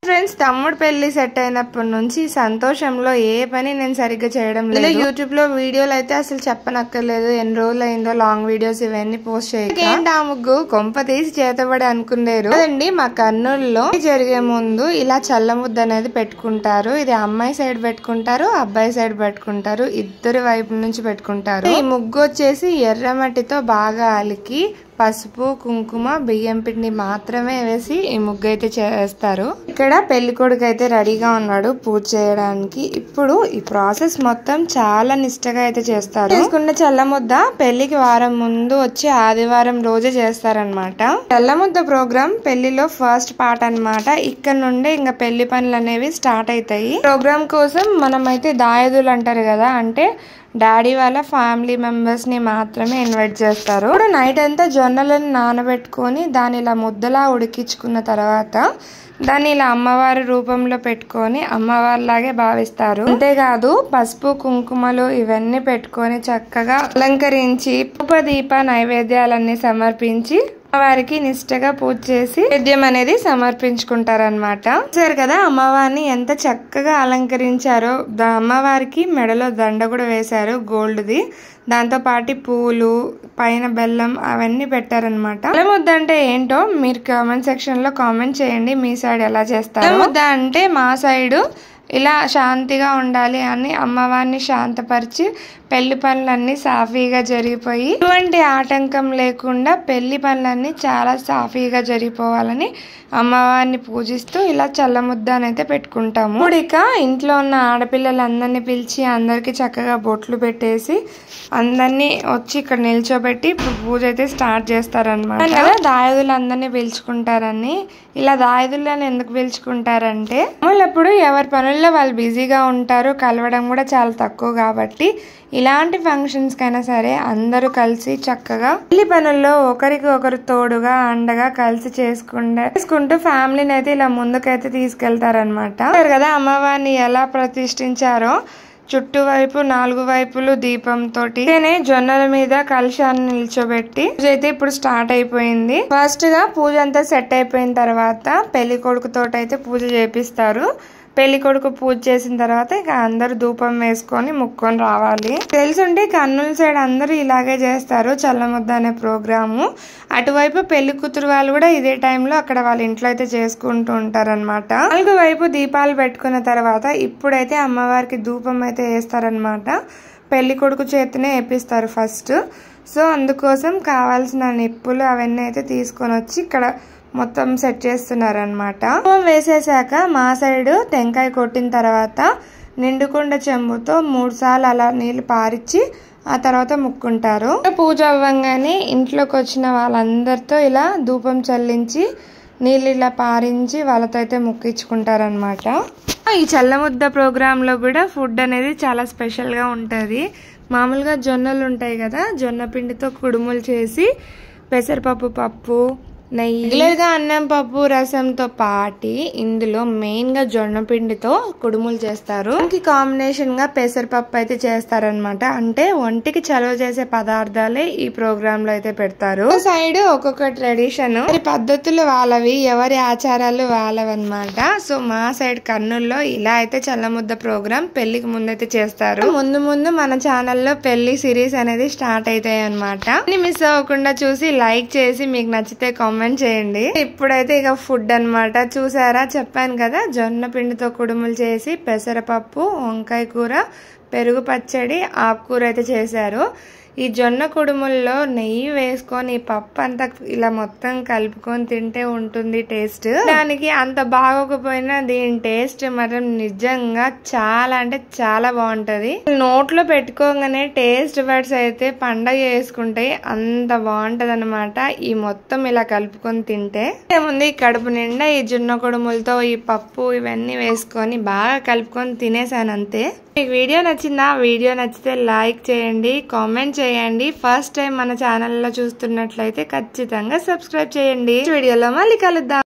Friends, తమ్ముడు పెళ్లి set అయినప్పటి నుంచి సంతోషంలో ఏ పని నేను సరిగ్గా చేయడం లేదు. యూట్యూబ్ లో వీడియోలు అయితే అసలు చెప్పనక్కర్లేదు. ఎన్ని రోజులు అయిందో లాంగ్ వీడియోస్ ఇవన్నీ పోస్ట్ చేయక ఆ ముగ్గు కొంప తీసి చేతబడి అనుకునేరు కదండి. మా కర్నూలులో జరిగే ముందు ఇలా చల్ల ముద్ద అనేది పెట్టుకుంటారు. ఇది అమ్మాయి సైడ్ పెట్టుకుంటారు, అబ్బాయి సైడ్ పెట్టుకుంటారు, ఇద్దరు వైపు నుంచి పెట్టుకుంటారు. ఈ ముగ్గు వచ్చేసి ఎర్రమట్టితో బాగా అలికి పసుపు కుంకుమ బియ్యం పిండి మాత్రమే వేసి ఈ ముగ్గు అయితే చేస్తారు. ఇక్కడ పెళ్లి కొడుకు అయితే రెడీగా ఉన్నాడు పూజ చేయడానికి. ఇప్పుడు ఈ ప్రాసెస్ మొత్తం చాలా నిష్టగా అయితే చేస్తారు. చేసుకున్న చల్ల ముద్ద పెళ్లికి వారం ముందు వచ్చి ఆదివారం రోజే చేస్తారనమాట. చల్ల ముద్ద ప్రోగ్రామ్ పెళ్లిలో ఫస్ట్ పార్ట్ అనమాట. ఇక్కడ నుండి ఇంకా పెళ్లి పనులు అనేవి స్టార్ట్ అవుతాయి. ప్రోగ్రామ్ కోసం మనం అయితే దాయదులు అంటారు కదా, అంటే డాడీ వాళ్ళ ఫ్యామిలీ మెంబర్స్ ని మాత్రమే ఇన్వైట్ చేస్తారు. ఇప్పుడు నైట్ అంతా జొన్నలను నానబెట్టుకొని దాని ఇలా ముద్దలా ఉడికించుకున్న తర్వాత దాన్ని ఇలా అమ్మవారి రూపంలో పెట్టుకొని అమ్మవారిలాగే భావిస్తారు. అంతేకాదు పసుపు కుంకుమలు ఇవన్నీ పెట్టుకొని చక్కగా అలంకరించి ధూపదీప నైవేద్యాలన్నీ సమర్పించి అమ్మవారికి నిష్టగా పూజ చేసి నైవేద్యం అనేది సమర్పించుకుంటారనమాట. సరే కదా, అమ్మవారిని ఎంత చక్కగా అలంకరించారో. అమ్మవారికి మెడలో దండ కూడా వేశారు గోల్డ్ది. దాంతో పాటు పూలు పైన బెల్లం అవన్నీ పెట్టారనమాట. చల్ల ముద్ద అంటే ఏంటో మీరు కామెంట్ సెక్షన్ లో కామెంట్ చేయండి. మీ సైడ్ ఎలా చేస్తారు? చల్ల ముద్ద అంటే మా సైడ్ ఇలా శాంతిగా ఉండాలి అని అమ్మవారిని శాంతపరిచి పెళ్లి పనులన్నీ సాఫీగా జరిగిపోయి ఎటువంటి ఆటంకం లేకుండా పెళ్లి పనులన్నీ చాలా సాఫీగా జరిగిపోవాలని అమ్మవారిని పూజిస్తూ ఇలా చల్ల ముద్ద అయితే పెట్టుకుంటాము. ఇప్పుడు ఇక ఇంట్లో ఉన్న ఆడపిల్లలందరినీ పిలిచి అందరికి చక్కగా బొట్లు పెట్టేసి అందరినీ వచ్చి ఇక్కడ నిల్చోబెట్టి పూజ అయితే స్టార్ట్ చేస్తారనమాట. కదా దాయదులు అందరినీ పిలుచుకుంటారని. ఇలా దాయదులను ఎందుకు పిలుచుకుంటారంటే వాళ్ళప్పుడు ఎవరి పనుల్లో వాళ్ళు బిజీగా ఉంటారు, కలవడం కూడా చాలా తక్కువ. కాబట్టి ఇలాంటి ఫంక్షన్స్ కైనా సరే అందరూ కలిసి చక్కగా పెళ్లి పనుల్లో ఒకరికి ఒకరు తోడుగా అండగా కలిసి చేసుకుంటూ ఫ్యామిలీని అయితే ఇలా ముందుకైతే తీసుకెళ్తారనమాట. కదా అమ్మవారిని ఎలా ప్రతిష్ఠించారో చుట్టూ వైపు 4 వైపులు దీపంతో జొన్నల మీద కలశాన్ని నిల్చోబెట్టి పూజ అయితే ఇప్పుడు స్టార్ట్ అయిపోయింది. ఫస్ట్ గా పూజ అంతా సెట్ అయిపోయిన తర్వాత పెళ్లి కొడుకు తోటి అయితే పూజ చేపిస్తారు. పెళ్లి కొడుకు పూజ చేసిన తర్వాత ఇక అందరు ధూపం వేసుకొని ముక్కొని రావాలి. తెలుసుంటే కర్నూలు సైడ్ అందరూ ఇలాగే చేస్తారు చల్ల ముద్ద అనే ప్రోగ్రాము. అటువైపు పెళ్లి కూతురు వాళ్ళు కూడా ఇదే టైంలో అక్కడ వాళ్ళ ఇంట్లో అయితే చేసుకుంటూ ఉంటారనమాట. 4 వైపు దీపాలు పెట్టుకున్న తర్వాత ఇప్పుడైతే అమ్మవారికి ధూపం అయితే వేస్తారనమాట. పెళ్లి కొడుకు చేతినే వేపిస్తారు ఫస్ట్. సో అందుకోసం కావాల్సిన నిప్పులు అవన్నీ అయితే తీసుకొని వచ్చి ఇక్కడ మొత్తం సెట్ చేస్తున్నారనమాట. వేసేసాక మా సైడ్ టెంకాయ కొట్టిన తర్వాత నిండుకుండ చెంబుతో 3 సార్లు అలా నీళ్లు పారిచ్చి ఆ తర్వాత ముక్కుంటారు. పూజ అవ్వంగానే ఇంట్లోకి వచ్చిన వాళ్ళందరితో ఇలా ధూపం చల్లించి నీళ్ళు ఇలా పారించి వాళ్ళతో అయితే ముక్కించుకుంటారనమాట. ఈ చల్ల ముద్ద ప్రోగ్రామ్ లో కూడా ఫుడ్ అనేది చాలా స్పెషల్ గా ఉంటది. మామూలుగా జొన్నలు ఉంటాయి కదా, జొన్న పిండితో కుడుములు చేసి పెసరపప్పు పప్పు నెయ్యి రెగ్యులర్గా అన్నం పప్పు రసంతో పాటి ఇందులో మెయిన్ గా జొన్న పిండితో కుడుములు చేస్తారు. దానికి కాంబినేషన్ గా పెసరపప్పు అయితే చేస్తారనమాట. అంటే ఒంటికి చలవ చేసే పదార్థాలే ఈ ప్రోగ్రామ్ లో అయితే పెడతారు. సైడ్ ఒక్కొక్క ట్రెడిషన్ పద్ధతులు వాళ్ళవి, ఎవరి ఆచారాలు వాళ్ళవన్నమాట. సో మా సైడ్ కర్నూలులో ఇలా అయితే చల్ల ముద్ద ప్రోగ్రామ్ పెళ్లికి ముందైతే చేస్తారు. ముందు మన ఛానల్లో పెళ్లి సిరీస్ అనేది స్టార్ట్ అవుతాయి అనమాట. మిస్ అవ్వకుండా చూసి లైక్ చేసి మీకు నచ్చితే కామెంట్ చేయండి. ఇప్పుడైతే ఇక ఫుడ్ అన్నమాట. చూసారా, చెప్పాను కదా జొన్న పిండితో కుడుములు చేసి పెసరపప్పు వంకాయ కూర పెరుగు పచ్చడి ఆకుకూర అయితే చేశారు. ఈ జొన్న కుడుముల్లో నెయ్యి వేసుకొని పప్పు అంతా ఇలా మొత్తం కలుపుకొని తింటే ఉంటుంది టేస్ట్. దానికి అంత బాగోకపోయినా దీని టేస్ట్ మాత్రం నిజంగా చాలా అంటే చాలా బాగుంటది. నోట్లో పెట్టుకోగానే టేస్ట్ బడ్స్ అయితే పండగ చేసుకుంటాయి, అంత బాగుంటది అనమాట. ఈ మొత్తం ఇలా కలుపుకొని తింటే ఏముంది, కడుపు నిండా ఈ జొన్న కుడుములతో ఈ పప్పు ఇవన్నీ వేసుకొని బాగా కలుపుకొని తినేసాను అంతే. మీకు వీడియో నచ్చిందా? వీడియో నచ్చితే లైక్ చేయండి, కామెంట్ చేయండి. ఫస్ట్ టైం మన ఛానల్లో చూస్తున్నట్లయితే ఖచ్చితంగా సబ్స్క్రైబ్ చేయండి. వీడియోలో మళ్ళీ కలుద్దాం.